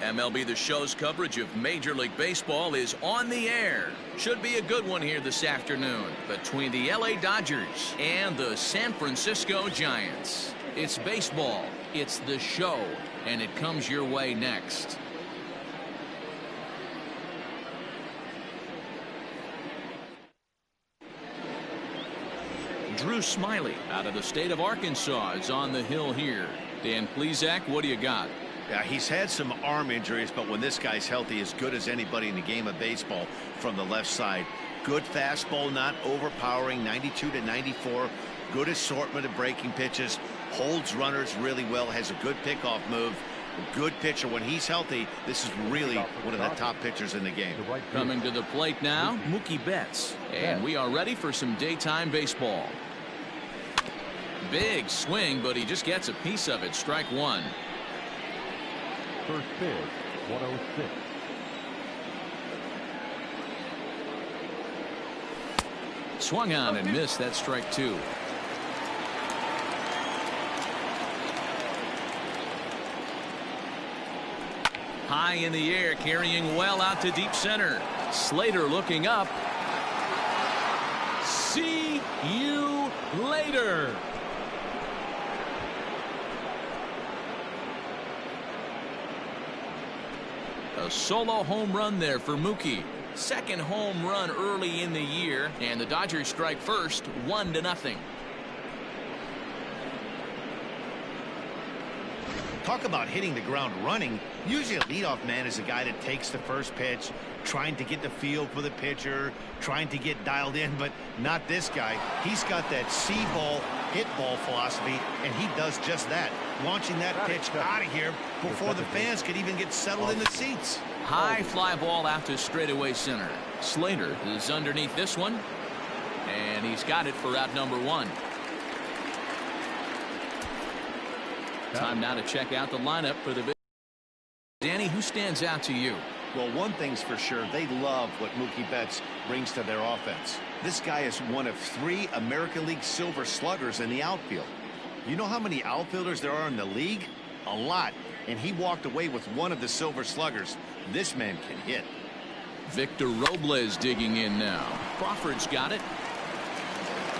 MLB The Show's coverage of Major League Baseball is on the air. Should be a good one here this afternoon between the LA Dodgers and the San Francisco Giants. It's baseball, it's The Show, and it comes your way next. Drew Smyly out of the state of Arkansas is on the hill here. Dan Plesac, what do you got? Yeah, he's had some arm injuries, but when this guy's healthy, as good as anybody in the game of baseball from the left side. Good fastball, not overpowering, 92 to 94. Good assortment of breaking pitches. Holds runners really well, has a good pickoff move. A good pitcher. When he's healthy, this is really one of the top pitchers in the game. Coming to the plate now, Mookie Betts. And we are ready for some daytime baseball. Big swing, but he just gets a piece of it. Strike one. First pitch, 106. Swung on and missed. That strike two. High in the air, carrying well out to deep center. Slater looking up. See you later. A solo home run there for Mookie. Second home run early in the year, and the Dodgers strike first, 1-0. Talk about hitting the ground running. Usually a leadoff man is a guy that takes the first pitch, trying to get the feel for the pitcher, trying to get dialed in, but not this guy. He's got that see ball, hit ball philosophy, and he does just that, launching that pitch out of here before the fans could even get settled in the seats. High fly ball out to straightaway center. Slater is underneath this one, and he's got it for out number one. Time now to check out the lineup for the. Danny, who stands out to you? Well, one thing's for sure, they love what Mookie Betts brings to their offense. This guy is one of 3 American League Silver Sluggers in the outfield. You know how many outfielders there are in the league? A lot. And he walked away with one of the Silver Sluggers. This man can hit. Victor Robles digging in now. Crawford's got it.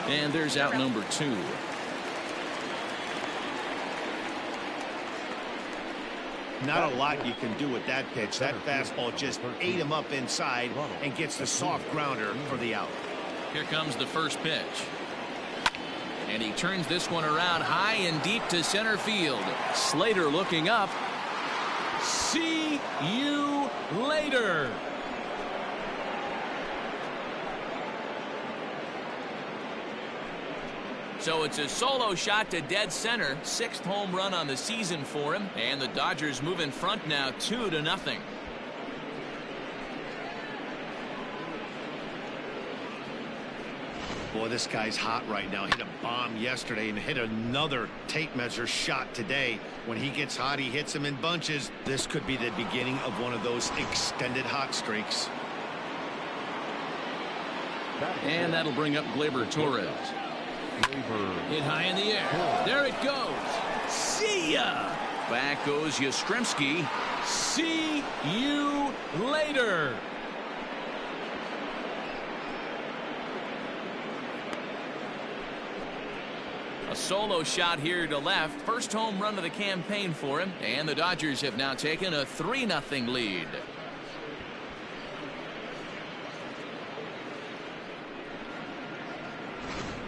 And there's out number 2. Not a lot you can do with that pitch. That fastball just ate him up inside and gets the soft grounder for the out. Here comes the first pitch. And he turns this one around high and deep to center field. Slater looking up. See you later. So it's a solo shot to dead center. 6th home run on the season for him. And the Dodgers move in front now 2-0. Boy, this guy's hot right now. Hit a bomb yesterday and hit another tape measure shot today. When he gets hot, he hits them in bunches. This could be the beginning of one of those extended hot streaks. And that'll bring up Gleyber Torres. Hit high in the air. There it goes. See ya. Back goes Yastrzemski. See you later. A solo shot here to left. First home run of the campaign for him. And the Dodgers have now taken a 3-0 lead.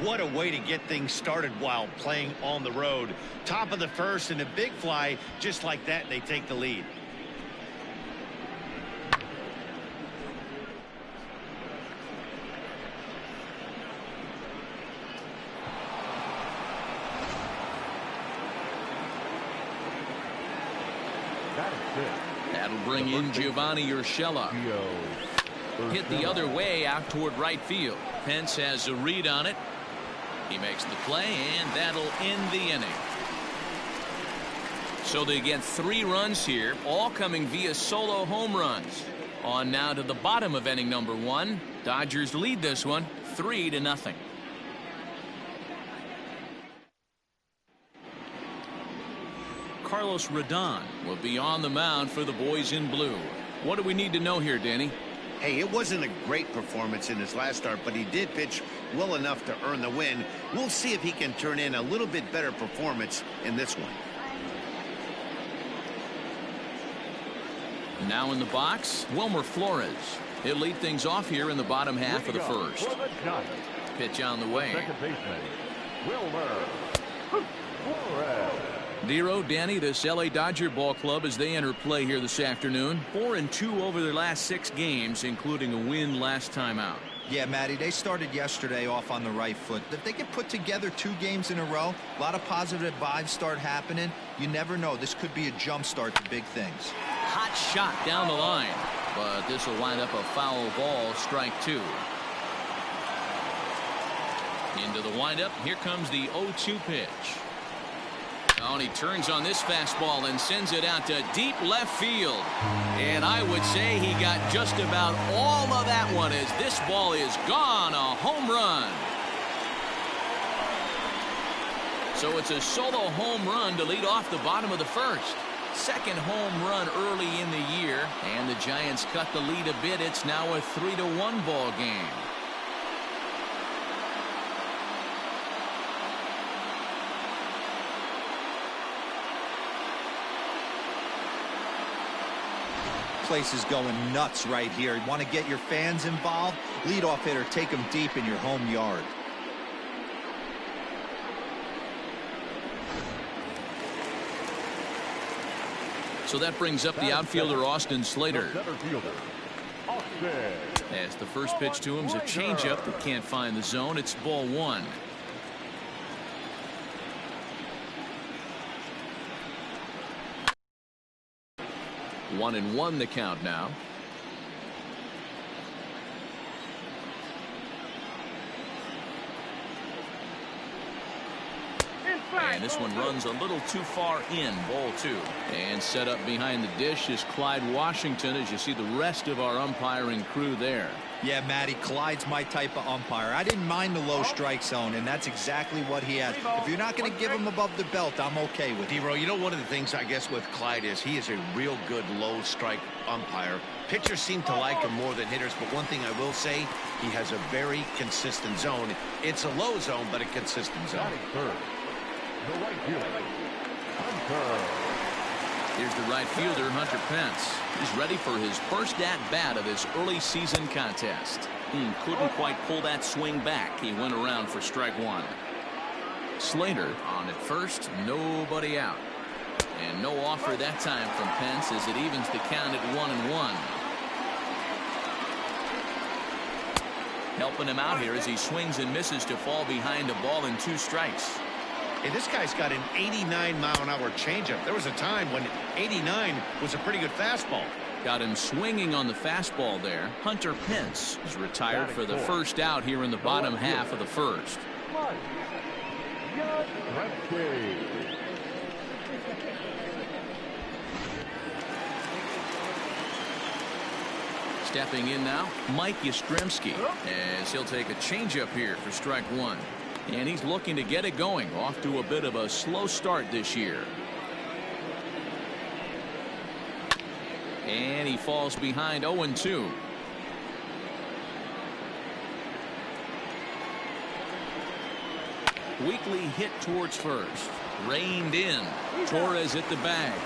What a way to get things started while playing on the road. Top of the first and a big fly. Just like that, they take the lead. That'll bring in Giovanni Urshela. Hit the other way out toward right field. Pence has a read on it. He makes the play, and that'll end the inning. So they get 3 runs here, all coming via solo home runs. On now to the bottom of inning number 1. Dodgers lead this one 3-0. Carlos Rodon will be on the mound for the boys in blue. What do we need to know here, Danny? Hey, it wasn't a great performance in his last start, but he did pitch well enough to earn the win. We'll see if he can turn in a little bit better performance in this one. Now in the box, Wilmer Flores. He'll lead things off here in the bottom half of the first. Pitch on the way. Second baseman, Wilmer Flores. Dero, Danny, this LA Dodger ball club as they enter play here this afternoon. 4-2 over their last 6 games, including a win last time out. Yeah, Matty, they started yesterday off on the right foot. If they can put together 2 games in a row, a lot of positive vibes start happening. You never know. This could be a jump start to big things. Hot shot down the line, but this will wind up a foul ball, strike 2. Into the windup, here comes the 0-2 pitch. Oh, and he turns on this fastball and sends it out to deep left field. And I would say he got just about all of that one as this ball is gone. A home run. So it's a solo home run to lead off the bottom of the first. Second home run early in the year, and the Giants cut the lead a bit. It's now a 3-1 ball game. Place is going nuts right here. You want to get your fans involved? Leadoff hitter, take them deep in your home yard. So that brings up the outfielder Austin Slater. Center fielder, Austin. As the first pitch to him is a changeup that can't find the zone. It's ball 1. One and one the count now. And this one runs a little too far in, ball 2. And set up behind the dish is Clyde Washington, as you see the rest of our umpiring crew there. Yeah, Matty, Clyde's my type of umpire. I didn't mind the low strike zone, and that's exactly what he has. If you're not going to give him above the belt, I'm okay with it. Dero, you know, one of the things I guess with Clyde is he is a real good low strike umpire. Pitchers seem to like him more than hitters, but one thing I will say, he has a very consistent zone. It's a low zone, but a consistent zone. Third, the right fielder, Hunter. Here's the right fielder, Hunter Pence. He's ready for his first at-bat of this early season contest. Couldn't quite pull that swing back. He went around for strike 1. Slater on at first, nobody out. And no offer that time from Pence as it evens the count at 1-1. Helping him out here as he swings and misses to fall behind a ball and 2 strikes. Hey, this guy's got an 89-mile-an-hour changeup. There was a time when 89 was a pretty good fastball. Got him swinging on the fastball there. Hunter Pence is retired for the first out here in the bottom half of the first. Stepping in now, Mike Yastrzemski, as he'll take a changeup here for strike 1. And he's looking to get it going, off to a bit of a slow start this year. And he falls behind 0-2. Weekly hit towards first. Reined in. Torres at the bag.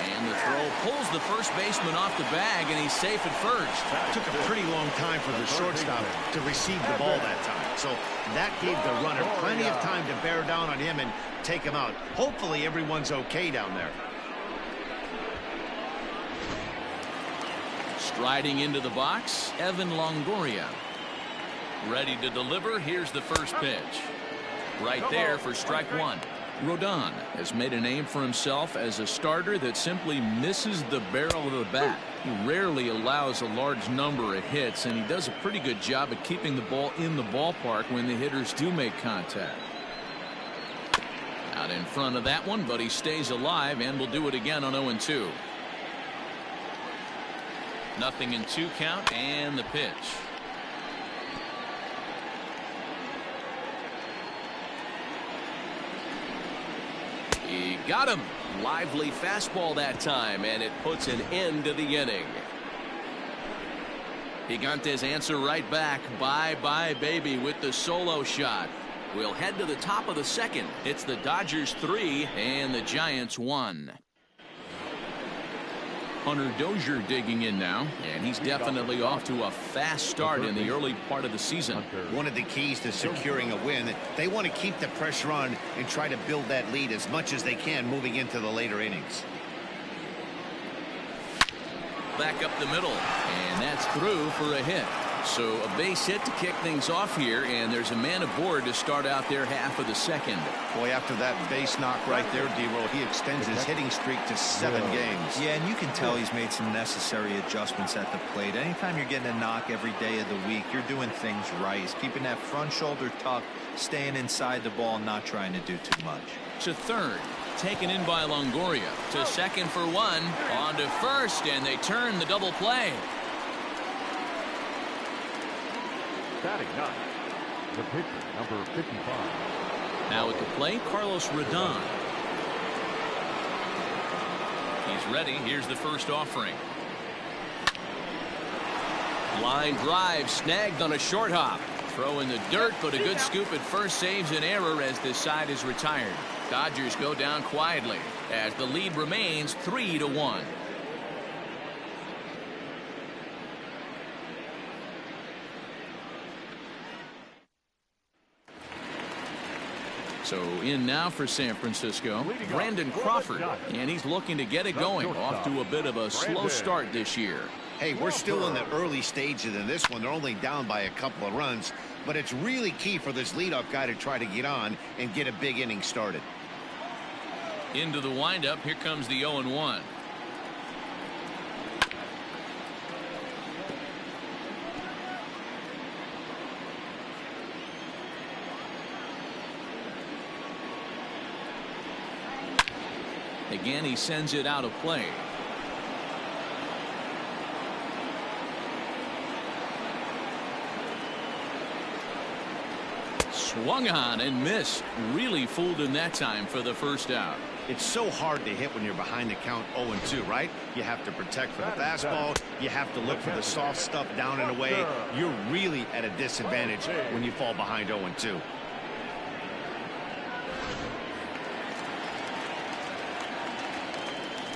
And the throw pulls the first baseman off the bag, and he's safe at first. It took a pretty long time for the shortstop to receive the ball that time. So that gave the runner plenty of time to bear down on him and take him out. Hopefully everyone's okay down there. Striding into the box, Evan Longoria. Ready to deliver. Here's the first pitch. Right there for strike 1. Rodon has made a name for himself as a starter that simply misses the barrel of the bat. He rarely allows a large number of hits, and he does a pretty good job at keeping the ball in the ballpark when the hitters do make contact. Out in front of that one, but he stays alive and will do it again on 0-2. 0-2 count, and the pitch. He got him. Lively fastball that time, and it puts an end to the inning. Gigantes answer right back. Bye-bye, baby, with the solo shot. We'll head to the top of the second. It's the Dodgers 3 and the Giants 1. Hunter Dozier digging in now, and he's definitely off to a fast start in the early part of the season. One of the keys to securing a win, they want to keep the pressure on and try to build that lead as much as they can moving into the later innings. Back up the middle, and that's through for a hit. So a base hit to kick things off here, and there's a man aboard to start out their half of the second. Boy, after that base knock right there, D-Roll, he extends his hitting streak to 7 games. Yeah, and you can tell he's made some necessary adjustments at the plate. Anytime you're getting a knock every day of the week, you're doing things right. He's keeping that front shoulder tucked, staying inside the ball, not trying to do too much. To third, taken in by Longoria. To second for one, on to first, and they turn the double play. Batting ninth, the pitcher, number 55. Now at the plate, Carlos Rodon. He's ready. Here's the first offering. Line drive snagged on a short hop. Throw in the dirt, but a good scoop at first saves an error as this side is retired. Dodgers go down quietly as the lead remains 3-1. So in now for San Francisco, Brandon Crawford, and he's looking to get it going. Off to a bit of a slow start this year. Hey, we're still in the early stages in this one. They're only down by a couple of runs, but it's really key for this leadoff guy to try to get on and get a big inning started. Into the windup, here comes the 0-1. Again, he sends it out of play. Swung on and missed. Really fooled him that time for the first out. It's so hard to hit when you're behind the count 0-2, right? You have to protect for the fastball. You have to look for the soft stuff down and away. You're really at a disadvantage when you fall behind 0-2.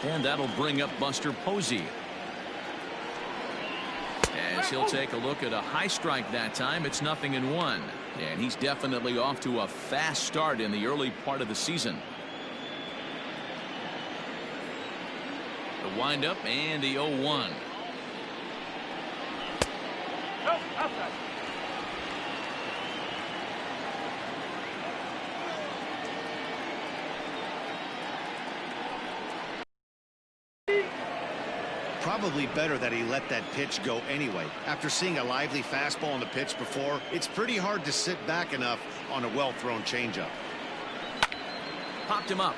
And that'll bring up Buster Posey. As he'll take a look at a high strike that time, it's 0-1. And he's definitely off to a fast start in the early part of the season. The windup and the 0-1. Probably better that he let that pitch go anyway. After seeing a lively fastball on the pitch before, it's pretty hard to sit back enough on a well-thrown changeup. Popped him up.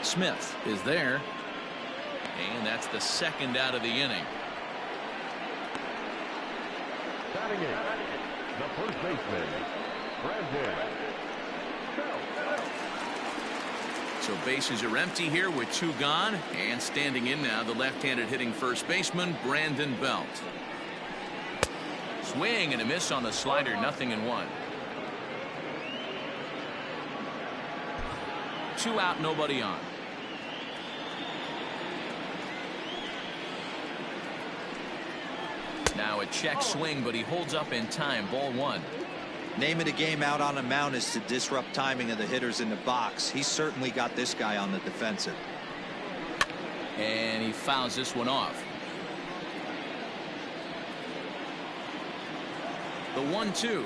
Smith is there. And that's the second out of the inning. Batting eighth, the first baseman, Brandon Belt. So bases are empty here with 2 gone, and standing in now the left-handed hitting first baseman Brandon Belt. Swing and a miss on the slider. 0-1. 2 out, nobody on. Now a check swing, but he holds up in time. Ball 1. Name of the game out on the mound is to disrupt timing of the hitters in the box. He's certainly got this guy on the defensive. And he fouls this one off. The 1-2.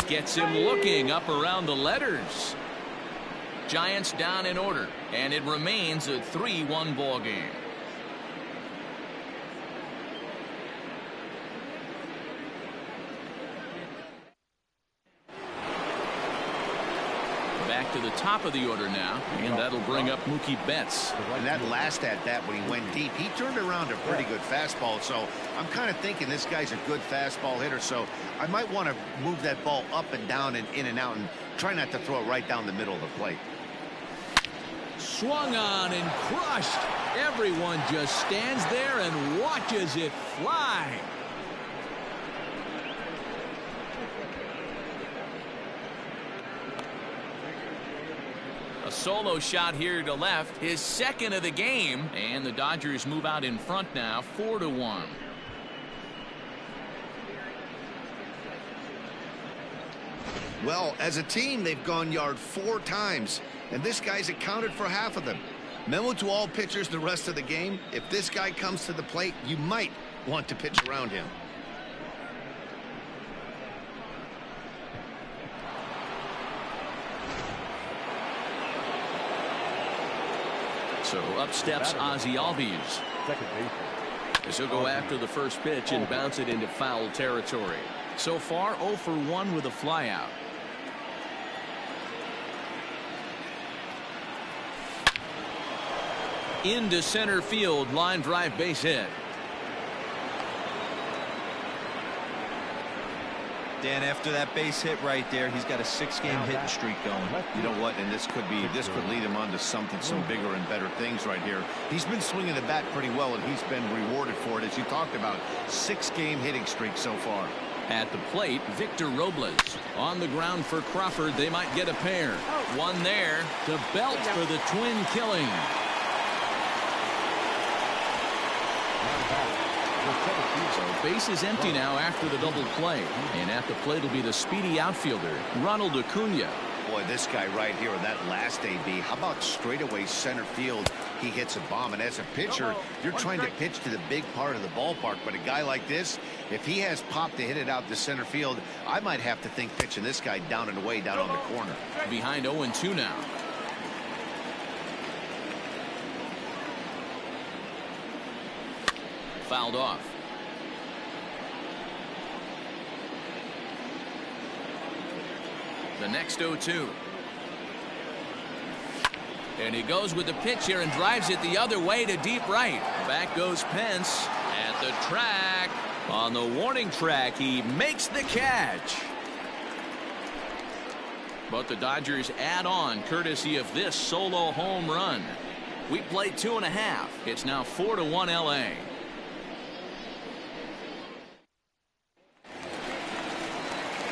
Gets him looking up around the letters. Giants down in order, and it remains a 3-1 ball game. Back to the top of the order now, and that'll bring up Mookie Betts. And that last at that, when he went deep, he turned around a pretty good fastball. So I'm kind of thinking this guy's a good fastball hitter. So I might want to move that ball up and down and in and out and try not to throw it right down the middle of the plate. Swung on and crushed. Everyone just stands there and watches it fly. A solo shot here to left, his second of the game, and the Dodgers move out in front now, 4-1. Well, as a team, they've gone yard 4 times, and this guy's accounted for half of them. Memo to all pitchers the rest of the game: if this guy comes to the plate, you might want to pitch around him. So up steps Ozzie Albies. Second baseman. As he'll go after the first pitch and bounce it into foul territory. So far 0 for 1 with a flyout. Into center field, line drive, base hit. Dan, after that base hit right there, he's got a 6-game hitting streak going. You know what? And this could lead him on to some bigger and better things right here. He's been swinging the bat pretty well, and he's been rewarded for it, as you talked about. 6-game hitting streak so far. At the plate, Victor Robles. On the ground for Crawford. They might get a pair. One there to Belt for the twin killing. So base is empty now after the double play. And at the plate will be the speedy outfielder, Ronald Acuna. Boy, this guy right here in that last AB, how about straightaway center field? He hits a bomb, and as a pitcher, you're trying to pitch to the big part of the ballpark, but a guy like this, if he has pop to hit it out to center field, I might have to think pitching this guy down and away down on the corner. Behind 0-2 now. Fouled off. The next 0-2. And he goes with the pitch here and drives it the other way to deep right. Back goes Pence at the track. On the warning track, he makes the catch. But the Dodgers add on courtesy of this solo home run. We played 2.5. It's now 4-1 LA.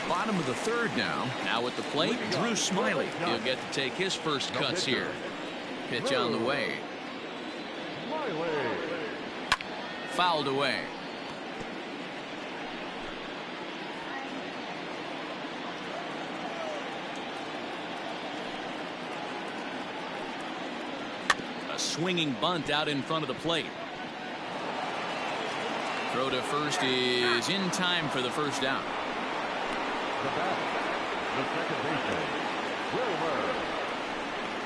Bottom of the third now. Now at the plate, Drew Smyly. He'll get to take his first cuts here. Pitch on the way. Fouled away. A swinging bunt out in front of the plate. Throw to first is in time for the first down. The batter, the second baseman, Wilmer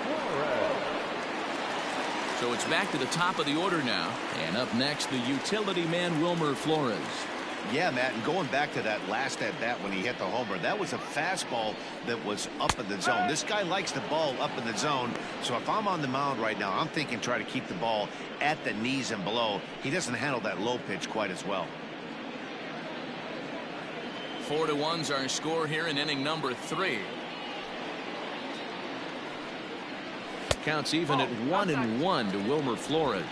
Flores. So it's back to the top of the order now. And up next, the utility man, Wilmer Flores. Yeah, Matt, and going back to that last at bat when he hit the homer, that was a fastball that was up in the zone. This guy likes the ball up in the zone, so if I'm on the mound right now, I'm thinking try to keep the ball at the knees and below. He doesn't handle that low pitch quite as well. 4-1's our score here in inning number 3. Counts even at 1-1 to Wilmer Flores.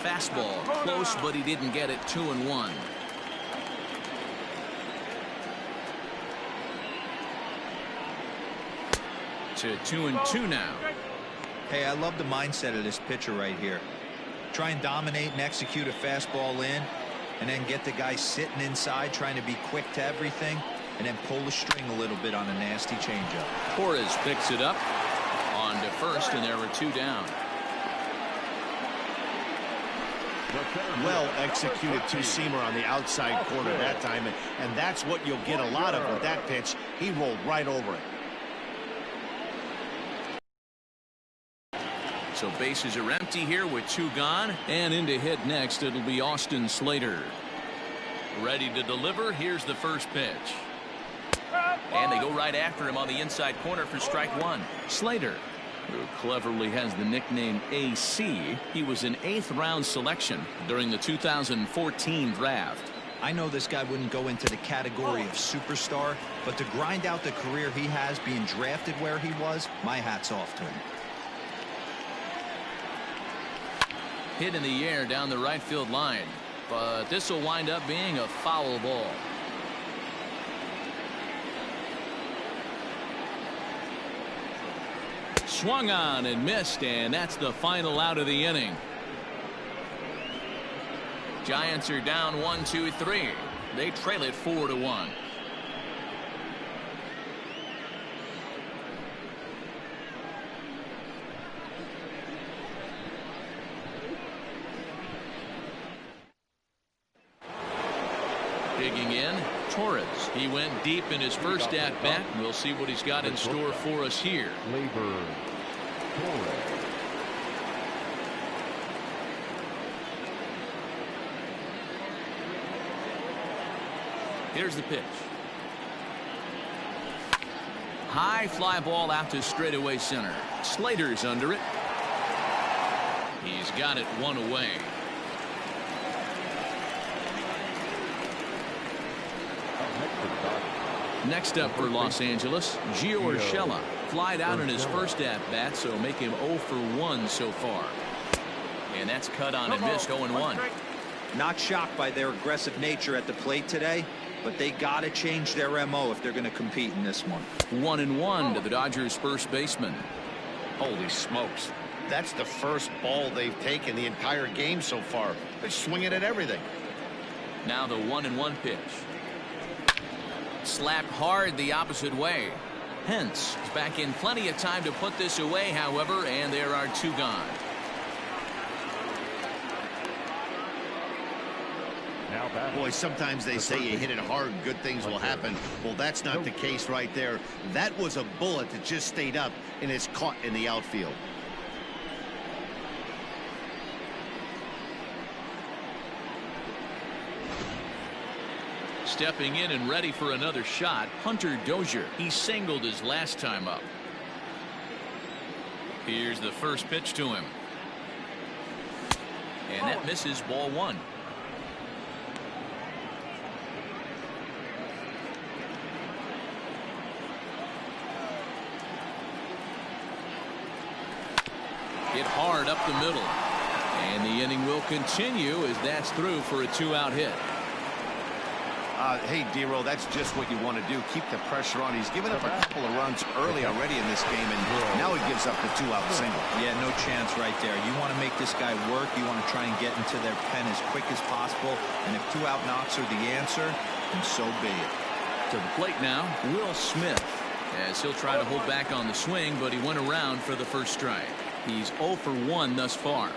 Fastball close, but he didn't get it. 2-1. To 2-2 now. Hey, I love the mindset of this pitcher right here. Try and dominate and execute a fastball in, and then get the guy sitting inside trying to be quick to everything, and then pull the string a little bit on a nasty changeup. Torres picks it up on to first, and there were 2 down. Well executed two-seamer on the outside corner that time, and that's what you'll get a lot of with that pitch. He rolled right over it. So bases are empty here with 2 gone, and in to hit next it'll be Austin Slater. Ready to deliver. Here's the first pitch, and they go right after him on the inside corner for strike 1. Slater who cleverly has the nickname AC. He was an 8th-round selection during the 2014 draft. I know this guy wouldn't go into the category of superstar, but to grind out the career he has being drafted where he was, my hat's off to him. Hit in the air down the right field line, but this will wind up being a foul ball. Swung on and missed, and that's the final out of the inning. Giants are down 1-2-3. They trail it 4-1. Digging in, Torres. He went deep in his first at bat. We'll see what he's got in store for us here. Labor. Torres. Here's the pitch. High fly ball out to straightaway center. Slater's under it. He's got it one away. Next up for Los Angeles, Gio Urshela. Flied out in his first at bat, so make him 0 for 1 so far. And that's cut on and missed 0-1. Not shocked by their aggressive nature at the plate today, but they got to change their MO if they're going to compete in this one. 1-1 to the Dodgers first baseman. Holy smokes. That's the first ball they've taken the entire game so far. They're swinging at everything. Now the 1-1 pitch. Slapped hard the opposite way. Hence is back in plenty of time to put this away, however, and there are 2 gone. Boy, sometimes they say you hit it hard and good things will happen. Well, that's not the case right there. That was a bullet that just stayed up and is caught in the outfield. Stepping in and ready for another shot, Hunter Dozier. He singled his last time up. Here's the first pitch to him. And that misses, ball 1. Hit hard up the middle. And the inning will continue as that's through for a 2-out hit. Hey, D-Roll, that's just what you want to do. Keep the pressure on. He's given up a couple of runs early already in this game, and now he gives up the 2-out single. Yeah, no chance right there. You want to make this guy work. You want to try and get into their pen as quick as possible. And if 2-out knocks are the answer, then so be it. To the plate now, Will Smith, as he'll try to hold back on the swing, but he went around for the first strike. He's 0 for 1 thus far.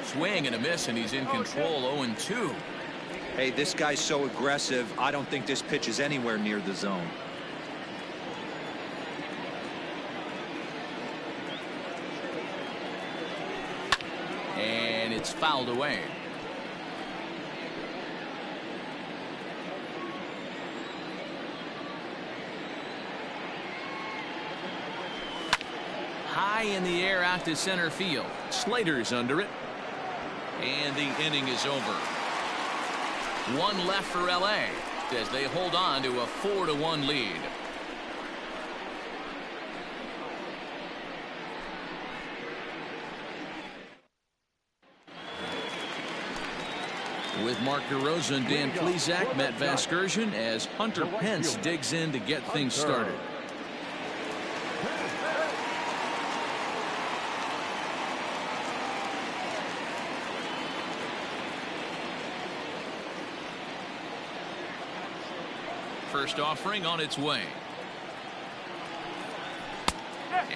Swing and a miss, and he's in control. 0-2. Hey, this guy's so aggressive. I don't think this pitch is anywhere near the zone. And it's fouled away. High in the air out to center field. Slater's under it. And the inning is over. 1 left for LA as they hold on to a 4-1 lead. With Mark DeRosa and Dan Plesac, Matt Vasgersian as Hunter Pence digs in to get things started. First offering on its way.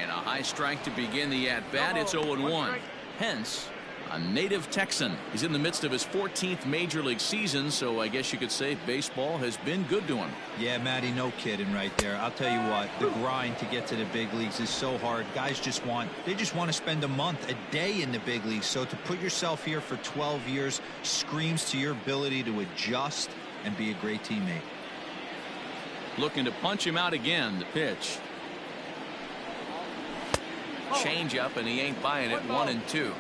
And a high strike to begin the at-bat. It's 0-1. Hence, a native Texan. He's in the midst of his 14th major league season, so I guess you could say baseball has been good to him. Yeah, Matty, no kidding right there. I'll tell you what, the grind to get to the big leagues is so hard. Guys just want to spend a month, a day in the big leagues. So to put yourself here for 12 years screams to your ability to adjust and be a great teammate. Looking to punch him out again. The pitch. Change up, and he ain't buying it. 1-2.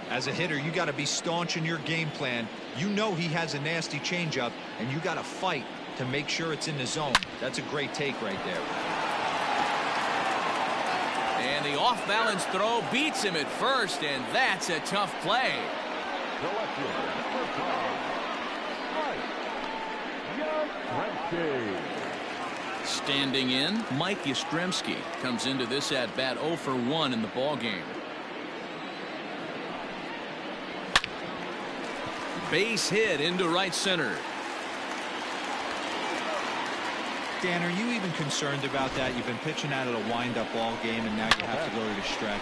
As a hitter, you got to be staunch in your game plan. You know he has a nasty changeup, and you got to fight to make sure it's in the zone. That's a great take right there. And the off-balance throw beats him at first, and that's a tough play. Standing in, Mike Yastrzemski comes into this at-bat 0 for 1 in the ballgame. Base hit into right center. Dan, are you even concerned about that? You've been pitching out of a wind-up ball game, and now you have to go to the stretch.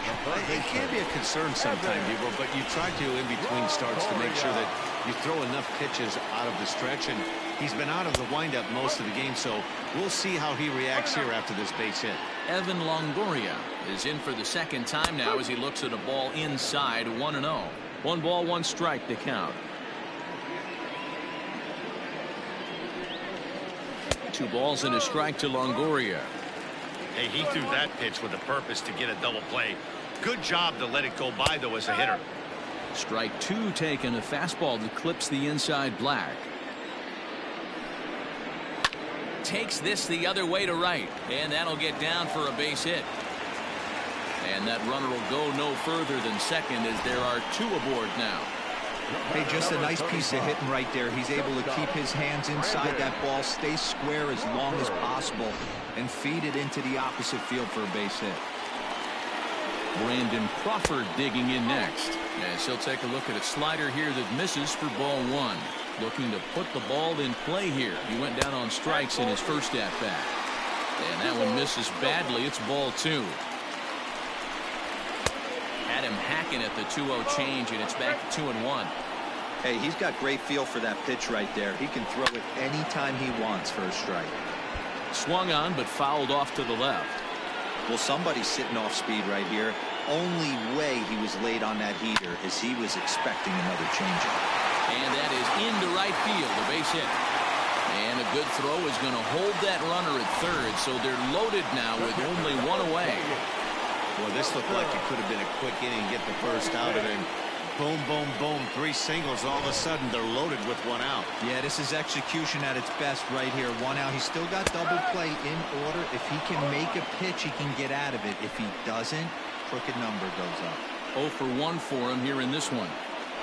It can be a concern sometimes, Debo, but you try to, in between starts, to make sure that you throw enough pitches out of the stretch, and he's been out of the windup most of the game, so we'll see how he reacts here after this base hit. Evan Longoria is in for the second time now as he looks at a ball inside. 1-0. 1 ball, 1 strike to count. 2 balls and a strike to Longoria. Hey, he threw that pitch with a purpose to get a double play. Good job to let it go by, though, as a hitter. Strike 2 taken. A fastball that clips the inside black. Takes this the other way to right, and that'll get down for a base hit. And that runner will go no further than second as there are 2 aboard now. Hey, just a nice piece of hitting right there. He's able to keep his hands inside that ball, stay square as long as possible, and feed it into the opposite field for a base hit. Brandon Crawford digging in next, as he'll take a look at a slider here that misses for ball 1. Looking to put the ball in play here. He went down on strikes in his first at bat, and that one misses badly. It's ball 2. Had him hacking at the 2-0 change, and it's back to 2-1. Hey, he's got great feel for that pitch right there. He can throw it anytime he wants for a strike. Swung on, but fouled off to the left. Well, somebody's sitting off speed right here. Only way he was late on that heater is he was expecting another changeup. And that is into right field, the base hit. And a good throw is going to hold that runner at third, so they're loaded now with only 1 away. Well, this looked like it could have been a quick inning, get the first out, and then boom, boom, boom, 3 singles. All of a sudden, they're loaded with 1 out. Yeah, this is execution at its best right here. 1 out. He's still got double play in order. If he can make a pitch, he can get out of it. If he doesn't, crooked number goes up. 0 for 1 for him here in this one.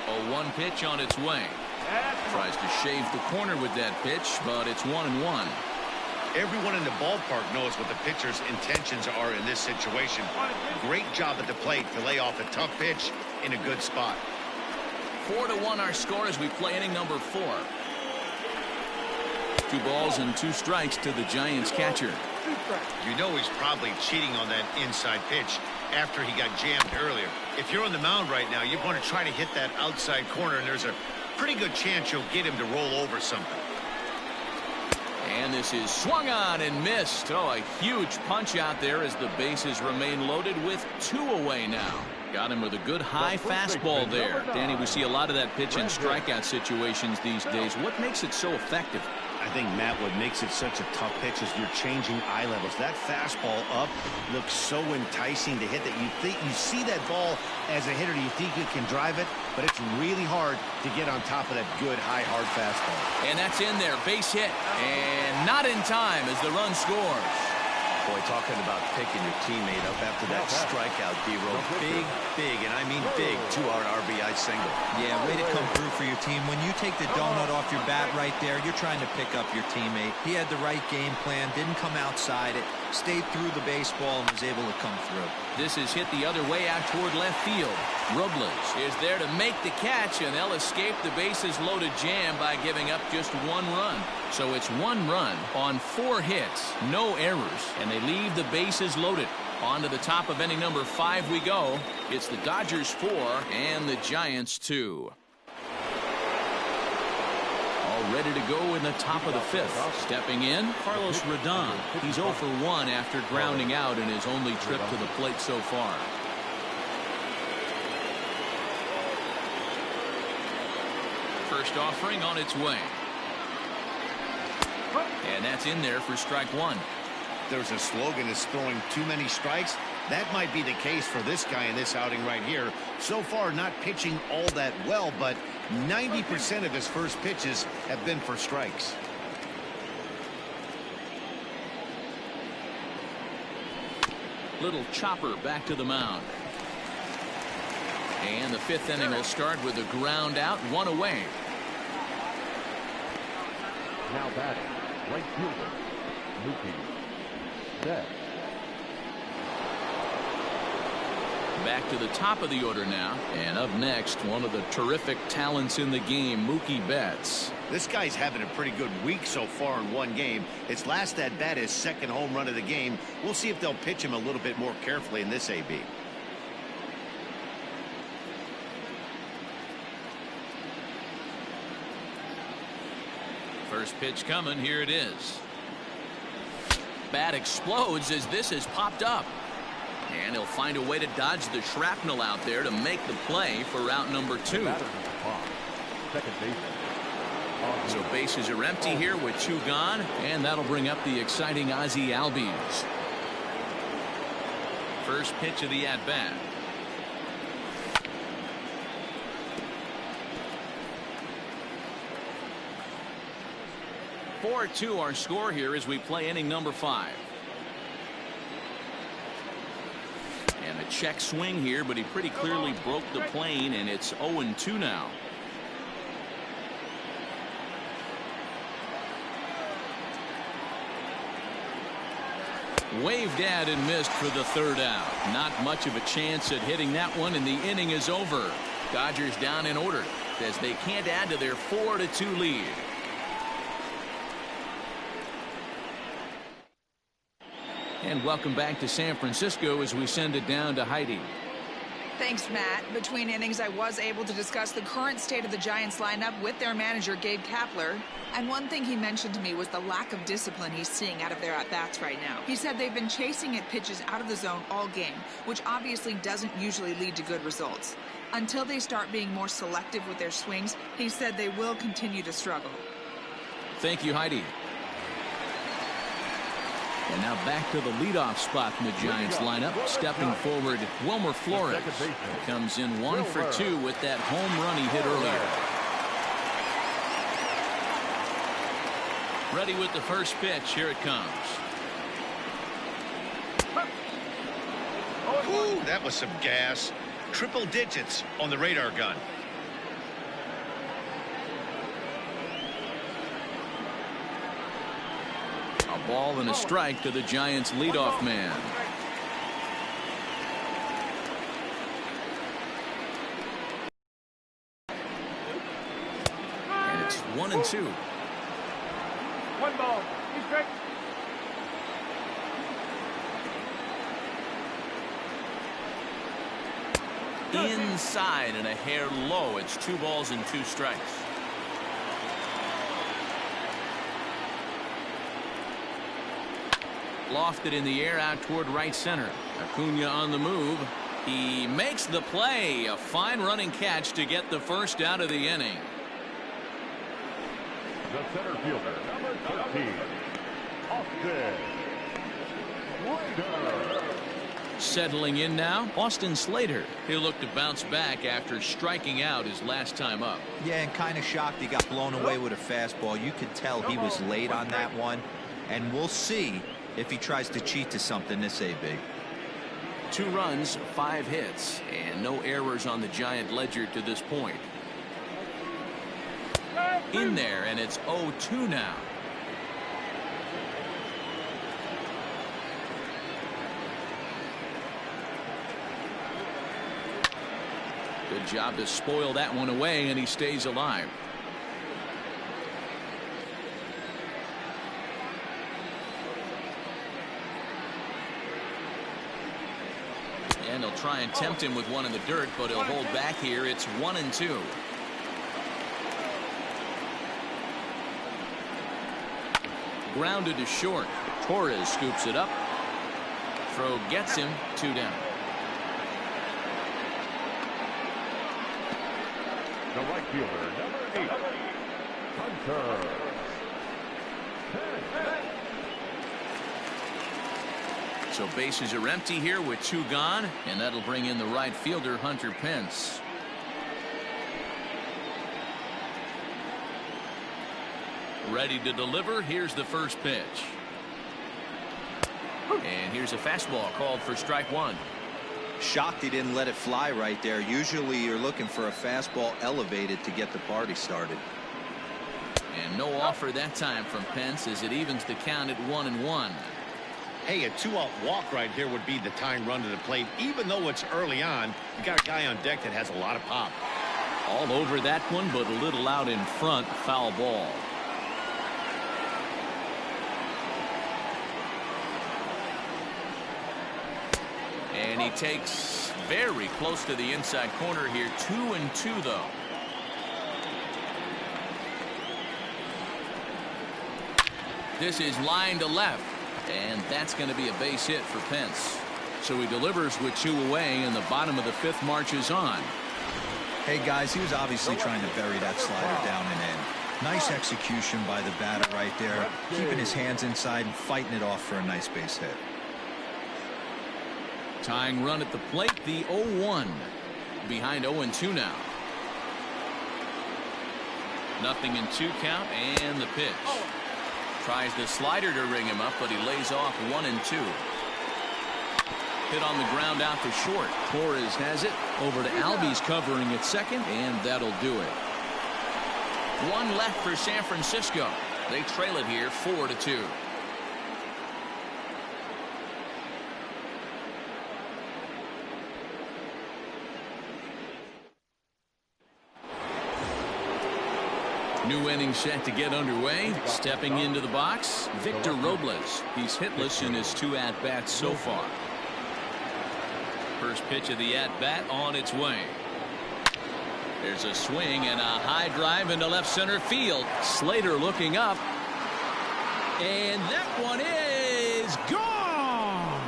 A 1 pitch on its way. Tries to shave the corner with that pitch, but it's 1-1. Everyone in the ballpark knows what the pitcher's intentions are in this situation. Great job at the plate to lay off a tough pitch in a good spot. 4-1 our score as we play inning number 4. 2 balls and 2 strikes to the Giants catcher. You know he's probably cheating on that inside pitch after he got jammed earlier. If you're on the mound right now, you want to try to hit that outside corner, and there's a pretty good chance you'll get him to roll over something. And this is swung on and missed. Oh, a huge punch out there as the bases remain loaded with 2 away now. Got him with a good high fastball there. Danny, we see a lot of that pitch in strikeout situations these days. What makes it so effective? I think, Matt, what makes it such a tough pitch is you're changing eye levels. That fastball up looks so enticing to hit that you think you see that ball as a hitter. You think you can drive it, but it's really hard to get on top of that good, high, hard fastball. And that's in there. Base hit. And not in time as the run scores. Boy, talking about picking your teammate up after that strikeout, D-Row. Big, and I mean big, 2-out RBI single. Yeah, way to come through for your team. When you take the donut off your bat right there, you're trying to pick up your teammate. He had the right game plan, didn't come outside it, stayed through the baseball, and was able to come through. This is hit the other way out toward left field. Robles is there to make the catch, and they'll escape the bases loaded jam by giving up just 1 run. So it's 1 run on 4 hits, no errors, and they leave the bases loaded. On to the top of inning number 5 we go. It's the Dodgers 4 and the Giants 2. All ready to go in the top of the 5th. Stepping in, Carlos Rodon. He's 0 for 1 after grounding out in his only trip to the plate so far. First offering on its way. And that's in there for strike one. There's a slogan is throwing too many strikes. That might be the case for this guy in this outing right here. So far, not pitching all that well, but 90% of his first pitches have been for strikes. Little chopper back to the mound. And the fifth inning will start with a ground out, one away. Now batting, right fielder, Mookie Betts. Back to the top of the order now. And up next, one of the terrific talents in the game, Mookie Betts. This guy's having a pretty good week so far in one game. His last at bat, his second home run of the game. We'll see if they'll pitch him a little bit more carefully in this AB. First pitch coming. Here it is. Bat explodes as this has popped up. And he'll find a way to dodge the shrapnel out there to make the play for route number 2. Second baseman. So bases are empty here with 2 gone, and that'll bring up the exciting Ozzie Albies. First pitch of the at-bat. (4-2) our score here as we play inning number 5. And a check swing here, but he pretty clearly broke the plane, and it's 0-2 now. Waved at and missed for the third out. Not much of a chance at hitting that one, and the inning is over. Dodgers down in order as they can't add to their 4-2 lead. And welcome back to San Francisco as we send it down to Heidi. Thanks, Matt. Between innings, I was able to discuss the current state of the Giants lineup with their manager, Gabe Kapler. And one thing he mentioned to me was the lack of discipline he's seeing out of their at-bats right now. He said they've been chasing at pitches out of the zone all game, which obviously doesn't usually lead to good results. Until they start being more selective with their swings, he said they will continue to struggle. Thank you, Heidi. And now back to the leadoff spot in the Giants lineup. Stepping forward, Wilmer Flores. Comes in 1 for 2 with that home run he hit earlier. Ready with the first pitch. Here it comes. Ooh, that was some gas. Triple digits on the radar gun. A ball and a strike to the Giants leadoff man. And it's 1-2. 1 ball. He's strike. Inside and a hair low. It's 2 balls and 2 strikes. Lofted in the air out toward right center. Acuna on the move. He makes the play. A fine running catch to get the first out of the inning. The center fielder, number 13, Austin Slater. Settling in now, Austin Slater. He'll look to bounce back after striking out his last time up. Yeah, and kind of shocked he got blown away with a fastball. You could tell he was late on that one, and we'll see if he tries to cheat to something this AB. 2 runs, 5 hits, and no errors on the Giant ledger to this point. In there, and it's 0-2 now. Good job to spoil that one away, and he stays alive. And they'll try and tempt him with one in the dirt, but he'll hold back here. It's 1-2. Grounded to short. Torres scoops it up. Throw gets him. 2 down. The right fielder, number 8, Hunter. So bases are empty here with 2 gone, and that'll bring in the right fielder, Hunter Pence. Ready to deliver. Here's the first pitch. And here's a fastball called for strike 1. Shocked he didn't let it fly right there. Usually you're looking for a fastball elevated to get the party started. And no offer that time from Pence as it evens the count at 1-1. Hey, a 2-out walk right here would be the tying run to the plate. Even though it's early on, you got a guy on deck that has a lot of pop. All over that one, but a little out in front. Foul ball. And he takes very close to the inside corner here. 2-2 though. This is line to left, and that's going to be a base hit for Pence. So he delivers with 2 away, and the bottom of the 5th marches on. Hey guys, he was obviously trying to bury that slider down and in. Nice execution by the batter right there, keeping his hands inside and fighting it off for a nice base hit. Tying run at the plate, the 0-1. Behind 0-2 now. 0-2 count, and the pitch. Tries the slider to ring him up, but he lays off 1-2. Hit on the ground out to short. Torres has it over to Albies covering at second, and that'll do it. 1 left for San Francisco. They trail it here 4-2. New inning set to get underway. Stepping into the box, Victor Robles. He's hitless in his 2 at-bats so far. First pitch of the at-bat on its way. There's a swing and a high drive into left center field. Slater looking up. And that one is gone!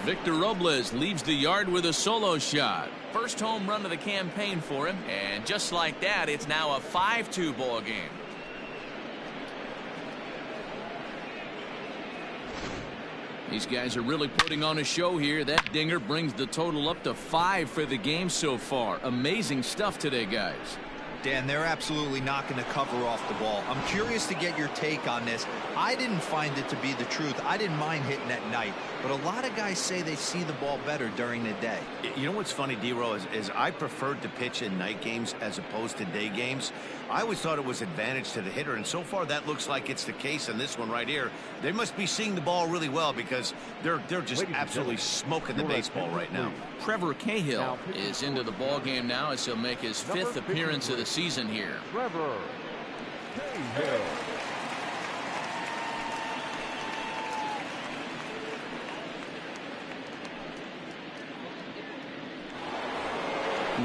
Victor Robles leaves the yard with a solo shot. First home run of the campaign for him. And just like that, it's now a 5-2 ball game. These guys are really putting on a show here. That dinger brings the total up to 5 for the game so far. Amazing stuff today, guys. Dan, they're absolutely knocking the cover off the ball. I'm curious to get your take on this. I didn't find it to be the truth. I didn't mind hitting at night, but a lot of guys say they see the ball better during the day. You know what's funny, D-Row, is I preferred to pitch in night games as opposed to day games. I always thought it was advantage to the hitter, and so far that looks like it's the case in this one right here. They must be seeing the ball really well because they're just absolutely smoking the baseball right now. Trevor Cahill is into the ball game now as he'll make his 5th appearance of the season here. Trevor Cahill.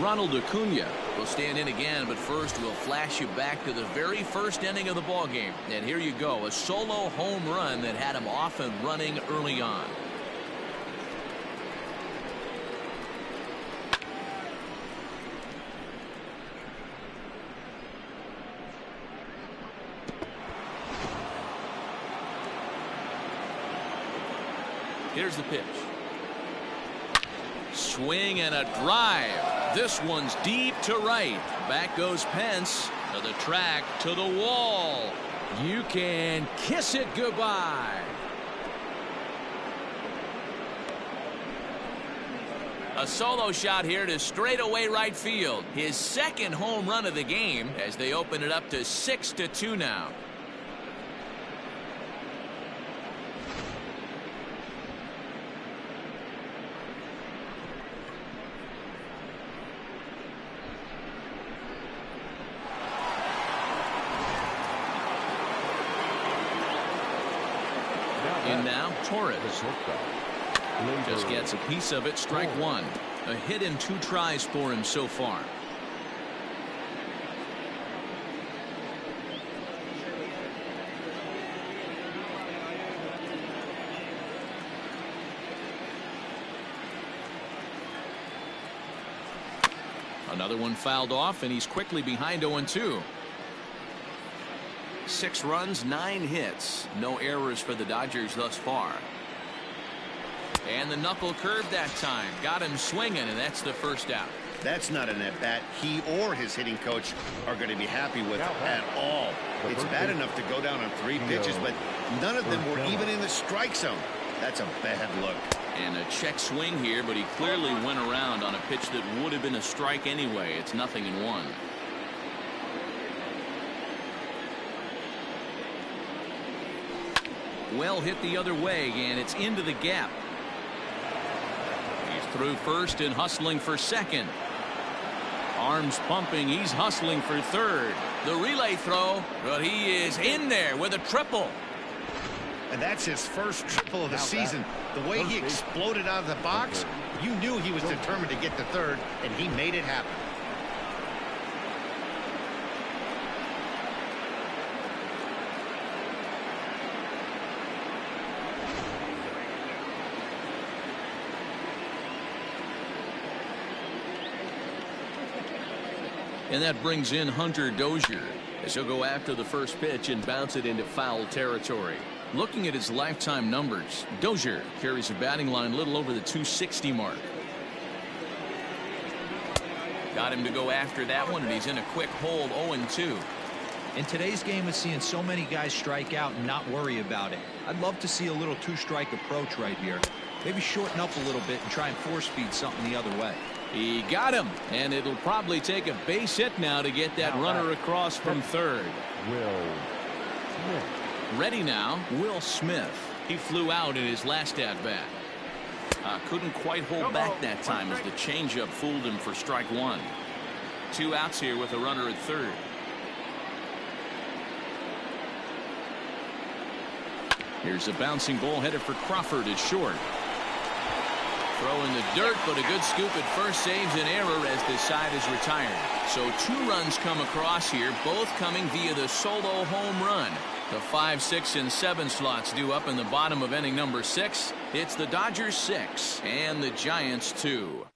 Ronald Acuna will stand in again, but first we'll flash you back to the very first inning of the ball game. And here you go, a solo home run that had him off and running early on. Here's the pitch. Swing and a drive. This one's deep to right. Back goes Pence to the track, to the wall. You can kiss it goodbye. A solo shot here to straightaway right field. His 2nd home run of the game as they open it up to 6-2 now. And now Torres just gets a piece of it. Strike 1. A hit in 2 tries for him so far. Another one fouled off, and he's quickly behind 0-2. 6 runs, 9 hits. No errors for the Dodgers thus far. And the knuckle curve that time. Got him swinging, and that's the first out. That's not an at-bat he or his hitting coach are going to be happy with at all. It's bad enough to go down on 3 pitches, but none of them were even in the strike zone. That's a bad look. And a check swing here, but he clearly went around on a pitch that would have been a strike anyway. It's 0-1. Well hit the other way, and it's into the gap. He's through first and hustling for second. Arms pumping. He's hustling for third. The relay throw, but he is in there with a triple. And that's his first triple of the season. The way he exploded out of the box, you knew he was determined to get to third, and he made it happen. And that brings in Hunter Dozier as he'll go after the first pitch and bounce it into foul territory. Looking at his lifetime numbers, Dozier carries a batting line a little over the 260 mark. Got him to go after that one, and he's in a quick hold. 0-2. In today's game of seeing so many guys strike out and not worry about it, I'd love to see a little 2-strike approach right here. Maybe shorten up a little bit and try and force feed something the other way. He got him, and it'll probably take a base hit now to get that runner across from third. Will Smith. Ready now, Will Smith. He flew out in his last at-bat. Couldn't quite hold back that time as the changeup fooled him for strike 1. 2 outs here with a runner at third. Here's a bouncing ball headed for Crawford at short. Throw in the dirt, but a good scoop at first saves an error as the side is retired. So 2 runs come across here, both coming via the solo home run. The 5, 6, and 7 slots due up in the bottom of inning number 6. It's the Dodgers 6 and the Giants 2.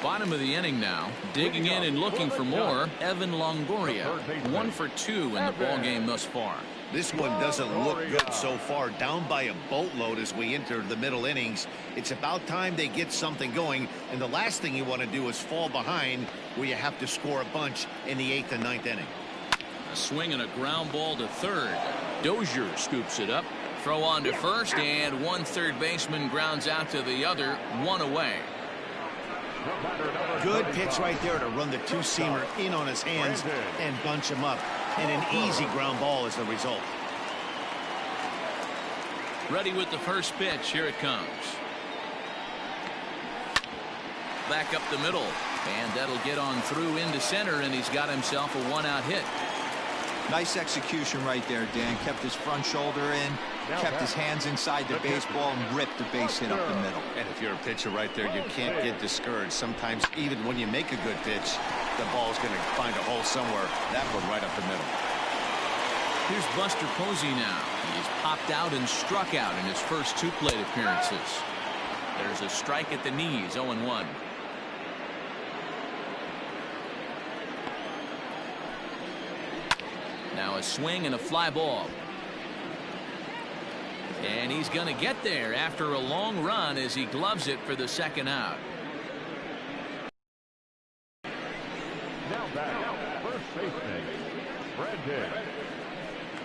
Bottom of the inning now, digging in and looking for more, Evan Longoria. 1 for 2 in the ball game thus far. This one doesn't look good so far, down by a boatload as we enter the middle innings. It's about time they get something going, and the last thing you want to do is fall behind where you have to score a bunch in the 8th and 9th inning. A swing and a ground ball to third. Dozier scoops it up. Throw on to first, and one third baseman grounds out to the other, 1 away. Good pitch right there to run the 2-seamer in on his hands and bunch him up. And an easy ground ball as the result. Ready with the first pitch. Here it comes. Back up the middle. And that'll get on through into center, and he's got himself a 1-out hit. Nice execution right there, Dan. Kept his front shoulder in, kept his hands inside the baseball, and ripped the base hit up the middle. And if you're a pitcher right there, you can't get discouraged. Sometimes even when you make a good pitch, the ball's going to find a hole somewhere. That one right up the middle. Here's Buster Posey now. He's popped out and struck out in his first 2 plate appearances. There's a strike at the knees, 0-1. Now a swing and a fly ball. And he's going to get there after a long run as he gloves it for the 2nd out. Now back, first baseman, Brandon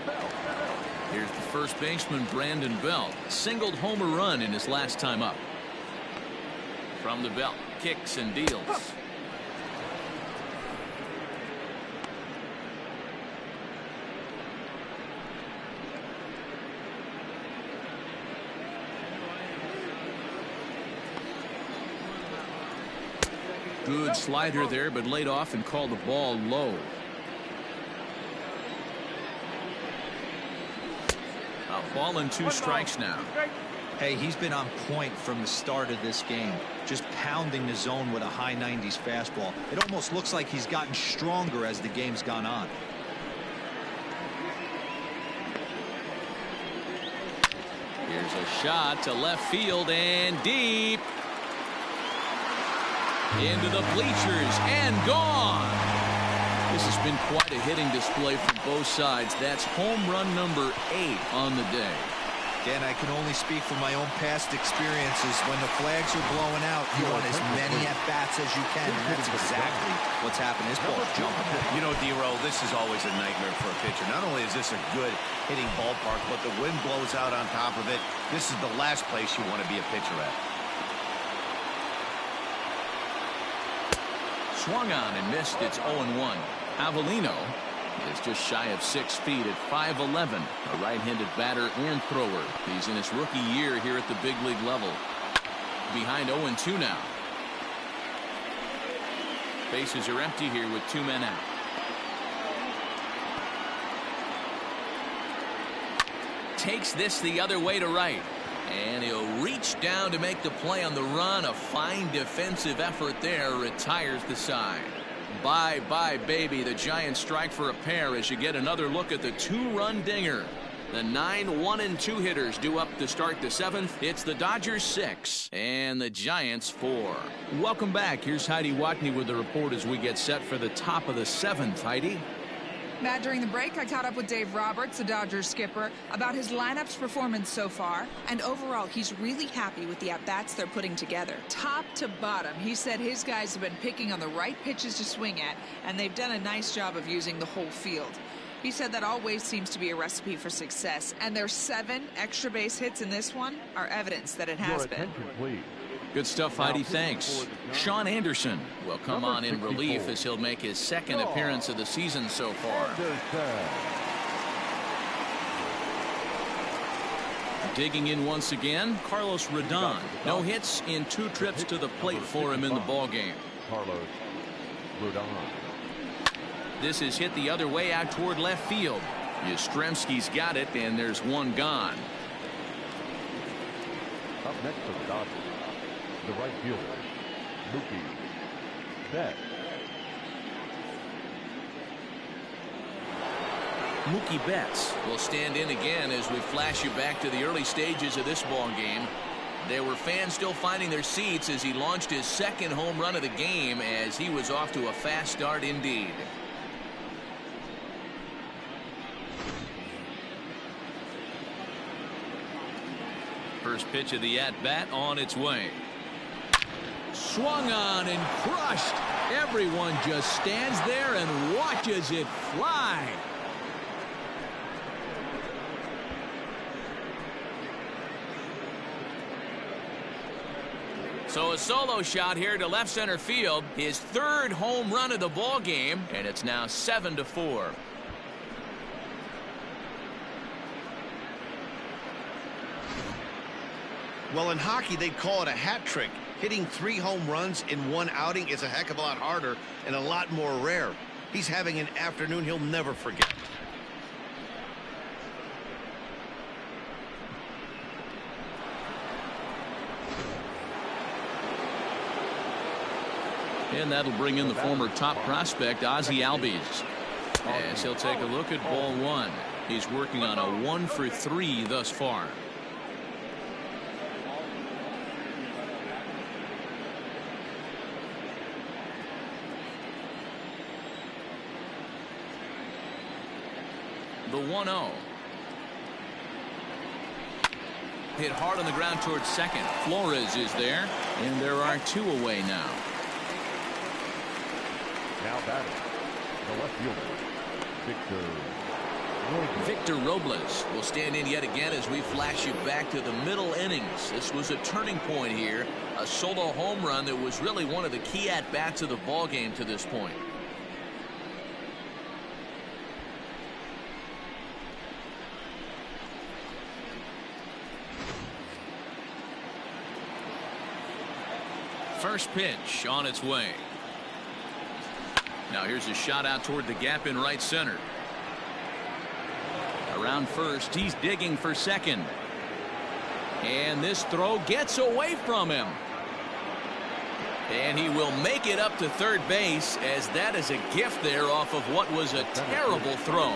Belt. Here's the first baseman, Brandon Belt. Singled home a run in his last time up. From the belt, kicks and deals. Good slider there, but laid off and called the ball low. A ball and 2 strikes now. Hey, he's been on point from the start of this game, just pounding the zone with a high 90s fastball. It almost looks like he's gotten stronger as the game's gone on. Here's a shot to left field and deep. Into the bleachers and gone. This has been quite a hitting display from both sides. That's home run number 8 on the day. Dan, I can only speak from my own past experiences. When the flags are blowing out, you want as many at-bats as you can, and that's exactly what's happened. This ball's jumping. You know, D-Row, this is always a nightmare for a pitcher. Not only is this a good hitting ballpark, but the wind blows out on top of it. This is the last place you want to be a pitcher at. Swung on and missed. It's 0-1. Avellino is just shy of 6 feet at 5'11", a right-handed batter and thrower. He's in his rookie year here at the big league level. Behind 0-2 now. Bases are empty here with 2 men out. Takes this the other way to right. And he'll reach down to make the play on the run. A fine defensive effort there. Retires the side. Bye-bye, baby. The Giants strike for a pair as you get another look at the 2-run dinger. The 9 1-2 hitters due up to start the 7th. It's the Dodgers 6 and the Giants 4. Welcome back. Here's Heidi Watney with the report as we get set for the top of the 7th. Heidi? Matt, during the break, I caught up with Dave Roberts, the Dodgers skipper, about his lineup's performance so far. And overall, he's really happy with the at-bats they're putting together. Top to bottom, he said his guys have been picking on the right pitches to swing at, and they've done a nice job of using the whole field. He said that always seems to be a recipe for success, and their 7 extra base hits in this one are evidence that it has been. Please. Good stuff, Heidi. Thanks. Sean Anderson will come on in relief as he'll make his 2nd appearance of the season so far. Digging in once again, Carlos Rodon. No hits in 2 trips to the plate for him in the ballgame. Carlos Rodon. This is hit the other way out toward left field. Yastrzemski's got it, and there's 1 gone. Up next for the Dodgers, the right fielder, Mookie Betts. Mookie Betts will stand in again as we flash you back to the early stages of this ball game. There were fans still finding their seats as he launched his 2nd home run of the game, as he was off to a fast start indeed. First pitch of the at-bat on its way. Swung on and crushed. Everyone just stands there and watches it fly. So a solo shot here to left center field. His 3rd home run of the ball game, and it's now 7-4. Well, in hockey, they'd call it a hat trick. Hitting 3 home runs in 1 outing is a heck of a lot harder and a lot more rare. He's having an afternoon he'll never forget. And that'll bring in the former top prospect, Ozzie Albies, as he'll take a look at ball 1. He's working on a 1 for 3 thus far. The 1-0. Hit hard on the ground towards 2nd. Flores is there, and there are 2 away now. Now batting, the left fielder, Victor Robles will stand in yet again as we flash you back to the middle innings. This was a turning point here. A solo home run that was really one of the key at-bats of the ball game to this point. First pitch on its way. Now here's a shot out toward the gap in right center. Around first, he's digging for 2nd. And this throw gets away from him. And he will make it up to 3rd base, as that is a gift there off of what was a terrible throw.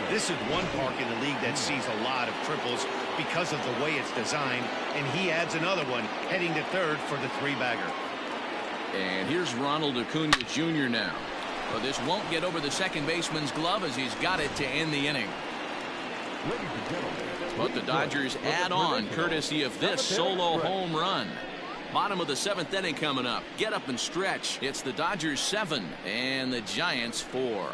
This is one park in the league that sees a lot of triples because of the way it's designed, and he adds another one heading to 3rd for the 3-bagger. And here's Ronald Acuna Jr. now. Well, this won't get over the second baseman's glove as he's got it to end the inning. Ladies and gentlemen, But the Dodgers add on courtesy of this solo home run. Bottom of the 7th inning coming up. Get up and stretch. It's the Dodgers 7 and the Giants 4.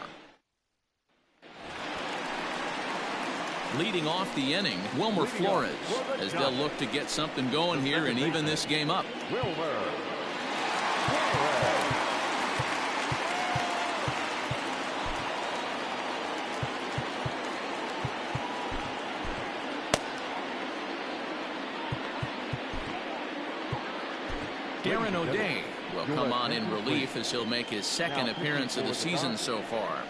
Leading off the inning, Wilmer Flores, as they'll look to get something going here and even this game up. Wilmer Flores. Darren O'Day will come on in relief as he'll make his second appearance of the season so far.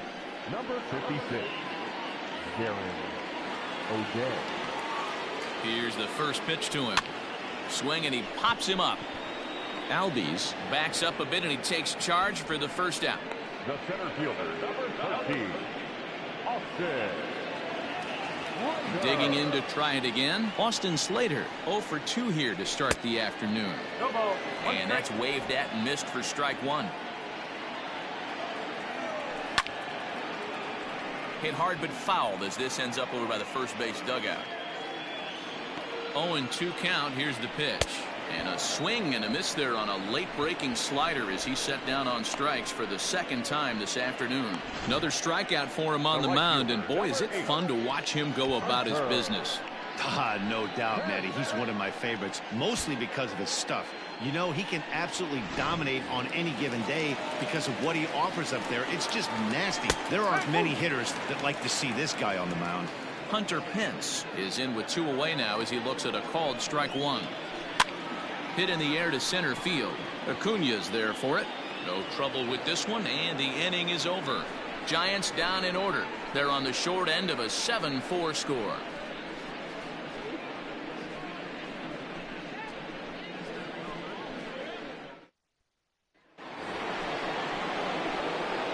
Number 56, Darren O'Day. Here's the first pitch to him. Swing and he pops him up. Albies backs up a bit and he takes charge for the first out. The center fielder, number 13, Austin. Digging in to try it again. Austin Slater 0 for 2 here to start the afternoon. And that's waved at and missed for strike one. Hit hard but fouled as this ends up over by the first base dugout. 0-2 count. Here's the pitch. And a swing and a miss there on a late breaking slider as he set down on strikes for the second time this afternoon. Another strikeout for him on the mound, and boy, is it fun to watch him go about his business. No doubt, Matty. He's one of my favorites, mostly because of his stuff. You know, he can absolutely dominate on any given day because of what he offers up there. It's just nasty. There aren't many hitters that like to see this guy on the mound. Hunter Pence is in with 2 away now as he looks at a called strike one. Hit in the air to center field. Acuna's there for it. No trouble with this one, and the inning is over. Giants down in order. They're on the short end of a 7-4 score.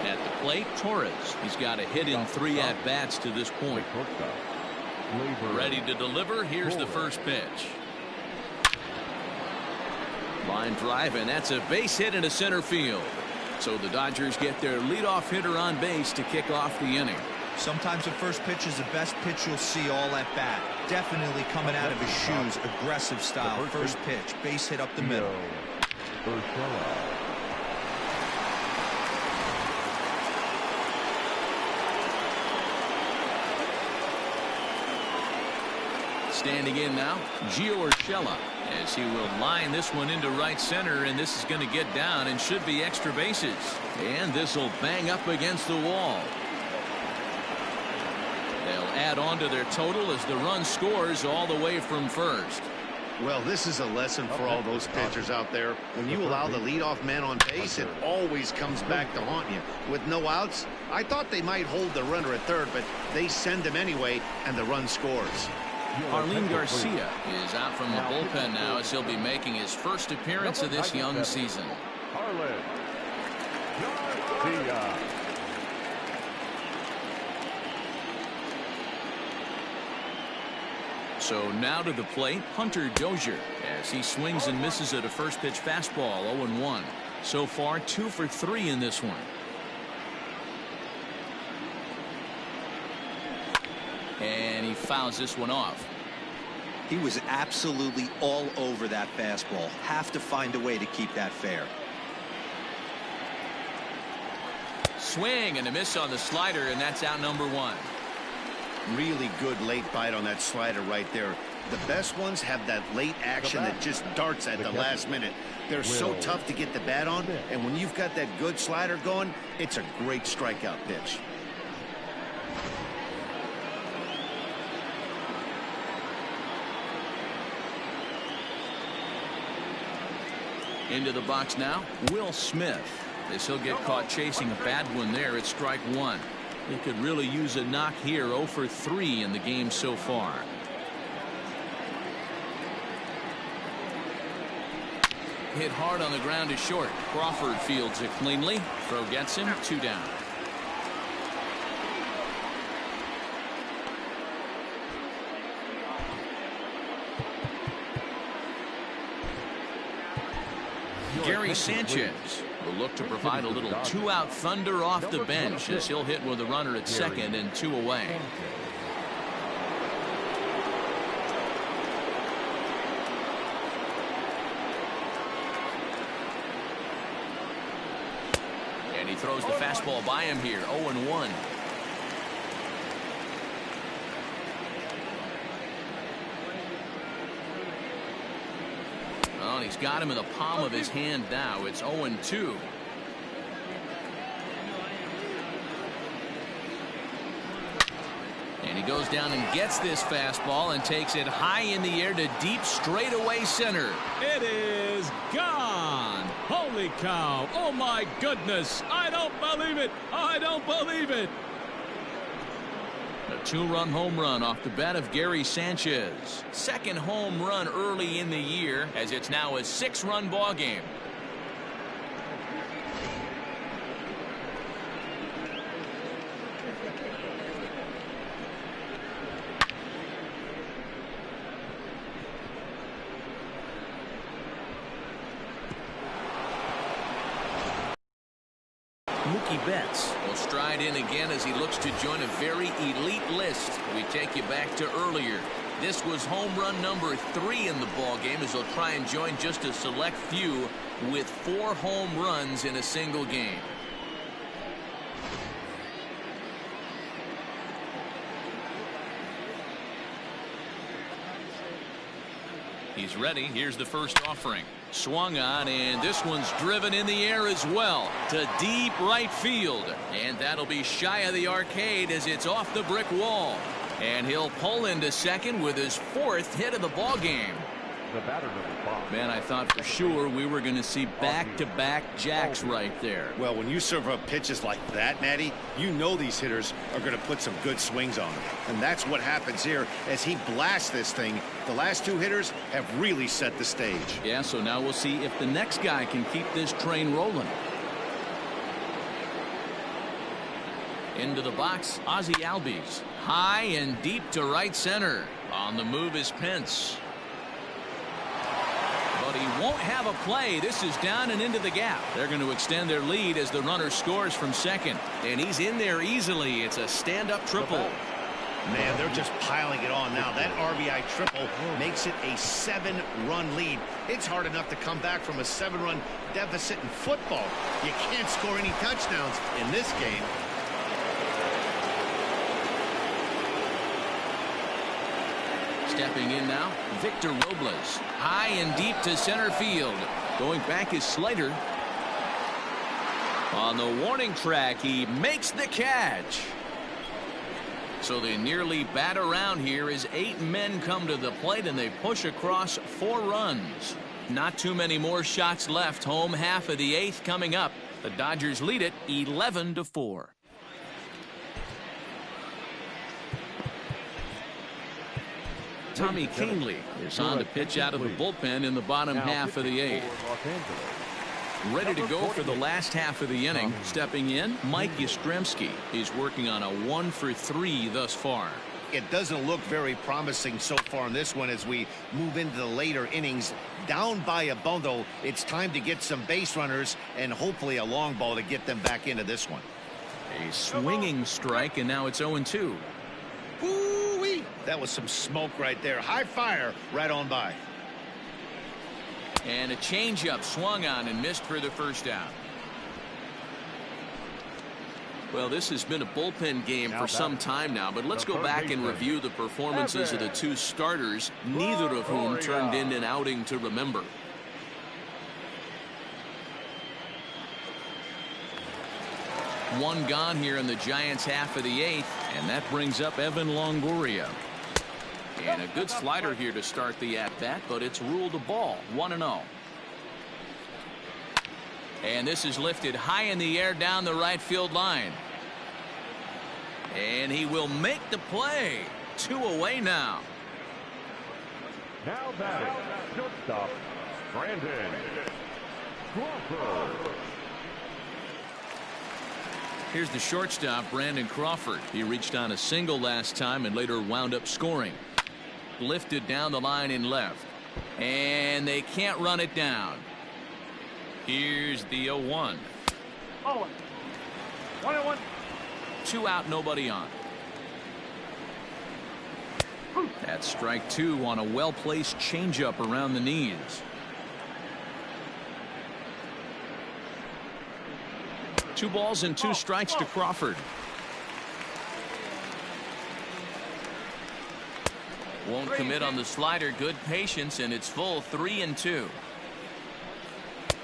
At the plate, Torres. He's got a hit in 3 at-bats to this point. Ready to deliver. Here's the first pitch. Line drive, and that's a base hit into center field. So the Dodgers get their leadoff hitter on base to kick off the inning. Sometimes the first pitch is the best pitch you'll see all at bat. Definitely coming out of his shoes. Aggressive style. First pitch. Base hit up the middle. Standing in now, Gio Urshela, as he will line this one into right center, and this is going to get down and should be extra bases. And this will bang up against the wall. They'll add on to their total as the run scores all the way from first. Well, this is a lesson for all those pitchers out there. When you allow the leadoff man on base, it always comes back to haunt you. With no outs, I thought they might hold the runner at third, but they send him anyway, and the run scores. Arlene Garcia is out from the bullpen now as he'll be making his first appearance of this young season. Arlene Garcia. So now to the plate, Hunter Dozier, as he swings and misses at a first pitch fastball. 0-1. So far 2 for 3 in this one. And he fouls this one off. He was absolutely all over that fastball. Have to find a way to keep that fair. Swing and a miss on the slider, and that's out number 1. Really good late bite on that slider right there. The best ones have that late action that just darts at the last minute. They're so tough to get the bat on, and when you've got that good slider going, it's a great strikeout pitch. Into the box now, Will Smith. As he'll get caught chasing a bad one there at strike 1. He could really use a knock here. 0 for 3 in the game so far. Hit hard on the ground to short. Crawford fields it cleanly. Throw gets him. 2 down. Gary Sanchez will look to provide a little two-out thunder off the bench as he'll hit with a runner at second and 2 away. And he throws the fastball by him here. 0-1. Oh, and he's got him in the palm of his hand now. It's 0-2. And he goes down and gets this fastball and takes it high in the air to deep straightaway center. It is gone. Holy cow. Oh, my goodness. I don't believe it. I don't believe it. A 2-run home run off the bat of Gary Sanchez. Second home run early in the year, as it's now a 6-run ball game. Mookie Betts will stride in again as he looks to join a very elite list. We take you back to earlier. This was home run number 3 in the ball game as he'll try and join just a select few with 4 home runs in a single game. He's ready. Here's the first offering. Swung on, and this one's driven in the air as well to deep right field. And that'll be shy of the arcade as it's off the brick wall. And he'll pull into second with his 4th hit of the ball game. The batter, number 5. Man, I thought for sure we were going to see back-to-back jacks right there. Well, when you serve up pitches like that, Natty, you know these hitters are going to put some good swings on them. And that's what happens here as he blasts this thing. The last 2 hitters have really set the stage. Yeah, so now we'll see if the next guy can keep this train rolling. Into the box, Ozzie Albies. High and deep to right center. On the move is Pence. But he won't have a play. This is down and into the gap. They're going to extend their lead as the runner scores from second. And he's in there easily. It's a stand-up triple. Man, they're just piling it on now. That RBI triple makes it a 7-run lead. It's hard enough to come back from a 7-run deficit in football. You can't score any touchdowns in this game. Stepping in now, Victor Robles. High and deep to center field. Going back is Slater. On the warning track, he makes the catch. So they nearly bat around here as 8 men come to the plate and they push across 4 runs. Not too many more shots left. Home half of the 8th coming up. The Dodgers lead it 11-4. Tommy Kahnle is on to pitch out of the bullpen in the bottom half of the 8th. Ready to go for the last half of the inning. Stepping in, Mike Yastrzemski. He's working on a 1-for-3 thus far. It doesn't look very promising so far in this one as we move into the later innings. Down by a bundle, it's time to get some base runners and hopefully a long ball to get them back into this one. A swinging strike, and now it's 0-2. Ooh-wee. That was some smoke right there. High fire right on by. And a changeup swung on and missed for the first out. Well, this has been a bullpen game for some time now, but let's go back and review the performances of the 2 starters, neither of whom turned in an outing to remember. One gone here in the Giants half of the 8th, and that brings up Evan Longoria. And a good slider here to start the at-bat, but it's ruled a ball. 1-0. And this is lifted high in the air down the right field line. And he will make the play. 2 away now. Now batting, shortstop, Brandon Crawford. Here's the shortstop, Brandon Crawford. He reached on a single last time and later wound up scoring. Lifted down the line in left. And they can't run it down. Here's the 0-1. 1-1. 2 out, nobody on. That's strike 2 on a well-placed changeup around the knees. 2 balls and 2 strikes to Crawford. Won't commit on the slider. Good patience, and it's full 3-2.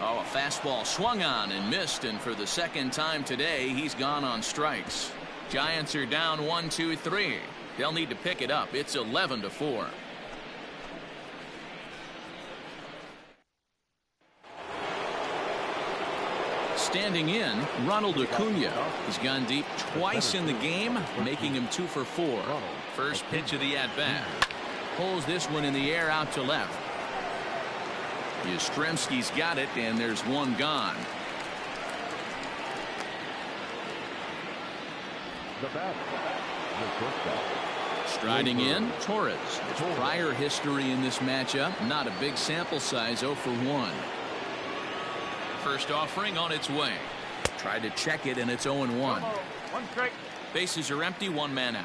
Oh, a fastball swung on and missed, and for the second time today, he's gone on strikes. Giants are down 1-2-3. They'll need to pick it up. It's 11-4. Standing in, Ronald Acuna. He's gone deep twice in the game, making him 2 for 4. First pitch of the at-bat. Pulls this one in the air out to left. Yastrzemski's got it, and there's 1 gone. The batter, the shortstop. Striding in, Torres. His prior history in this matchup, not a big sample size, 0 for 1. First offering on its way. Tried to check it, and it's 0-1. 1 strike. Bases are empty, 1 man out.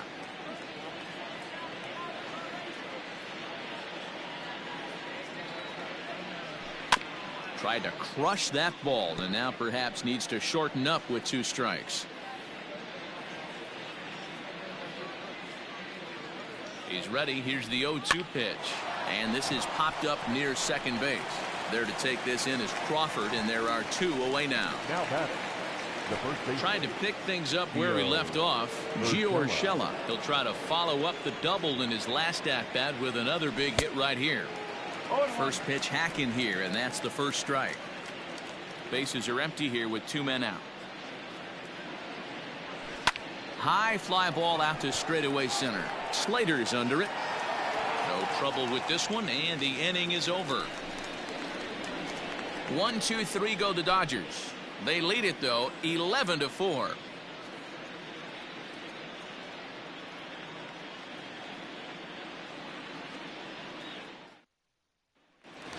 Tried to crush that ball, and now perhaps needs to shorten up with 2 strikes. He's ready. Here's the 0-2 pitch. And this is popped up near second base. There to take this in is Crawford, and there are 2 away now. Now batting, the first baseman. Trying to pick things up where he left off. Gio Urshela. He'll try to follow up the double in his last at-bat with another big hit right here. First pitch hacking here, and that's the first strike. Bases are empty here with 2 men out. High fly ball out to straightaway center. Slater's under it. No trouble with this one, and the inning is over. 1-2-3 go the Dodgers. They lead it though 11-4.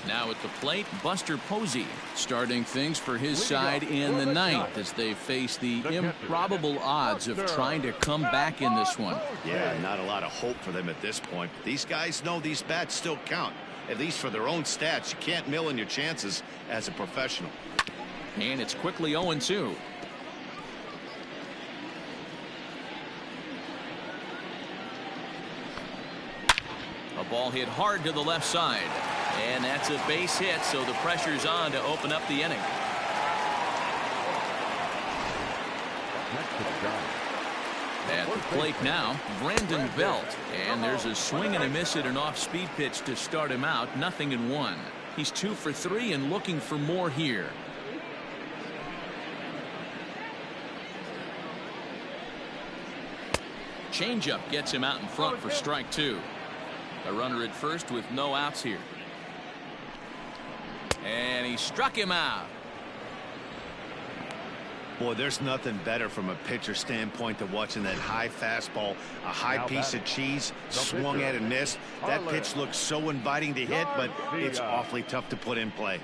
Now at the plate, Buster Posey starting things for his side in the 9th as they face the improbable odds of trying to come back in this one. Yeah, not a lot of hope for them at this point. These guys know these bats still count, at least for their own stats. You can't mill in your chances as a professional. And it's quickly 0-2. A ball hit hard to the left side. And that's a base hit, so the pressure's on to open up the inning. At the plate now, Brandon Belt. And there's a swing and a miss at an off-speed pitch to start him out. 0-1. He's 2 for 3 and looking for more here. Changeup gets him out in front for strike 2. A runner at first with no outs here. And he struck him out. Boy, there's nothing better from a pitcher standpoint than watching that high fastball, a high piece of cheese, swung at and missed. That pitch looks so inviting to hit, but it's awfully tough to put in play.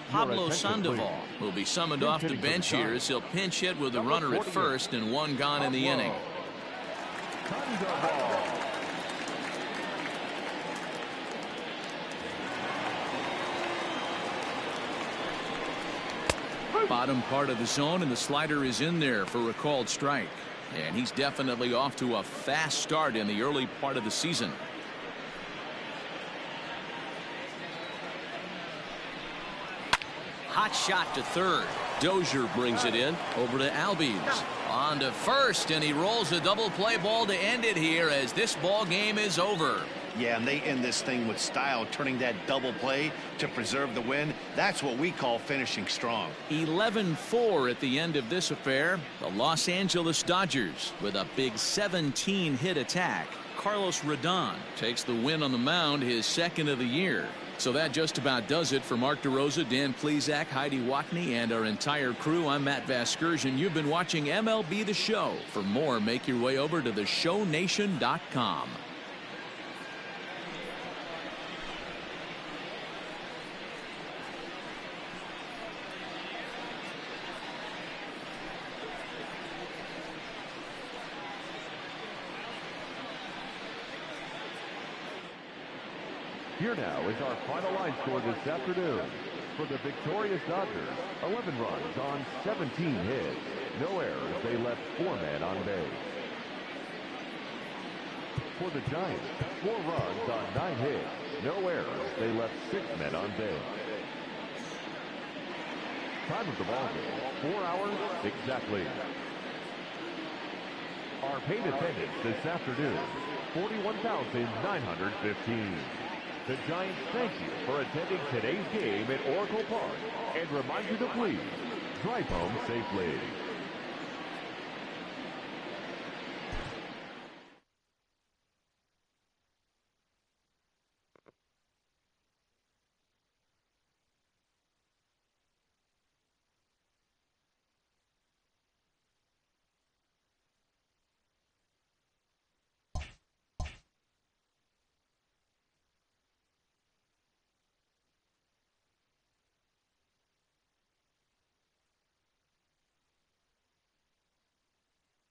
Pablo Sandoval will be summoned off the bench here as he'll pinch hit with a runner at first and 1 gone in the inning. Bottom part of the zone, and the slider is in there for a called strike. And he's definitely off to a fast start in the early part of the season. Hot shot to third. Dozier brings it in over to Albies. On to first, and he rolls a double play ball to end it here as this ball game is over. Yeah, and they end this thing with style, turning that double play to preserve the win. That's what we call finishing strong. 11-4 at the end of this affair. The Los Angeles Dodgers with a big 17-hit attack. Carlos Rodon takes the win on the mound, his 2nd of the year. So that just about does it for Mark DeRosa, Dan Plesac, Heidi Watney, and our entire crew. I'm Matt Vasgersian. You've been watching MLB The Show. For more, make your way over to theshownation.com. Here now is our final line score this afternoon. For the victorious Dodgers, 11 runs on 17 hits. No errors. They left 4 men on base. For the Giants, 4 runs on 9 hits. No errors. They left 6 men on base. Time of the ball game, 4 hours exactly. Our paid attendance this afternoon, 41,915. The Giants thank you for attending today's game at Oracle Park and remind you to please drive home safely.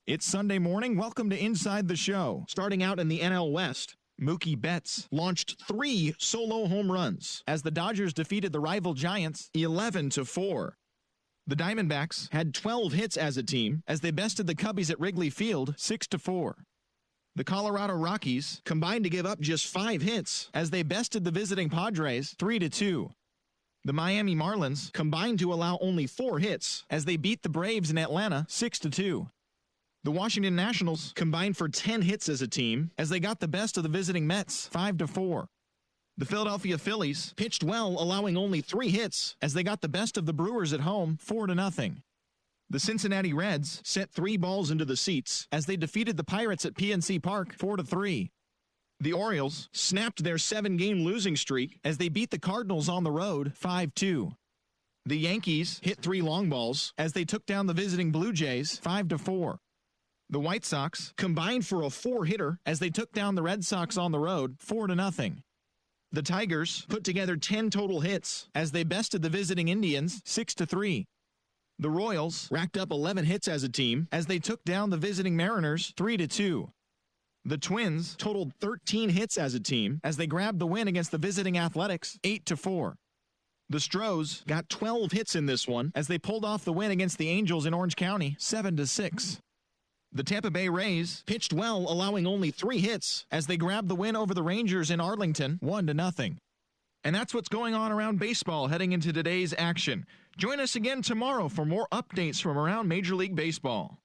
It's Sunday morning. Welcome to Inside the Show. Starting out in the NL West, Mookie Betts launched 3 solo home runs as the Dodgers defeated the rival Giants 11-4. The Diamondbacks had 12 hits as a team as they bested the Cubbies at Wrigley Field 6-4. The Colorado Rockies combined to give up just 5 hits as they bested the visiting Padres 3-2. The Miami Marlins combined to allow only 4 hits as they beat the Braves in Atlanta 6-2. The Washington Nationals combined for 10 hits as a team as they got the best of the visiting Mets 5-4. The Philadelphia Phillies pitched well, allowing only 3 hits as they got the best of the Brewers at home 4-0. The Cincinnati Reds sent 3 balls into the seats as they defeated the Pirates at PNC Park 4-3. The Orioles snapped their 7-game losing streak as they beat the Cardinals on the road 5-2. The Yankees hit 3 long balls as they took down the visiting Blue Jays 5-4. The White Sox combined for a 4-hitter as they took down the Red Sox on the road 4-0. The Tigers put together 10 total hits as they bested the visiting Indians 6-3. The Royals racked up 11 hits as a team as they took down the visiting Mariners 3-2. The Twins totaled 13 hits as a team as they grabbed the win against the visiting Athletics 8-4. The Stros got 12 hits in this one as they pulled off the win against the Angels in Orange County 7-6. The Tampa Bay Rays pitched well, allowing only 3 hits as they grabbed the win over the Rangers in Arlington 1-0. And that's what's going on around baseball heading into today's action. Join us again tomorrow for more updates from around Major League Baseball.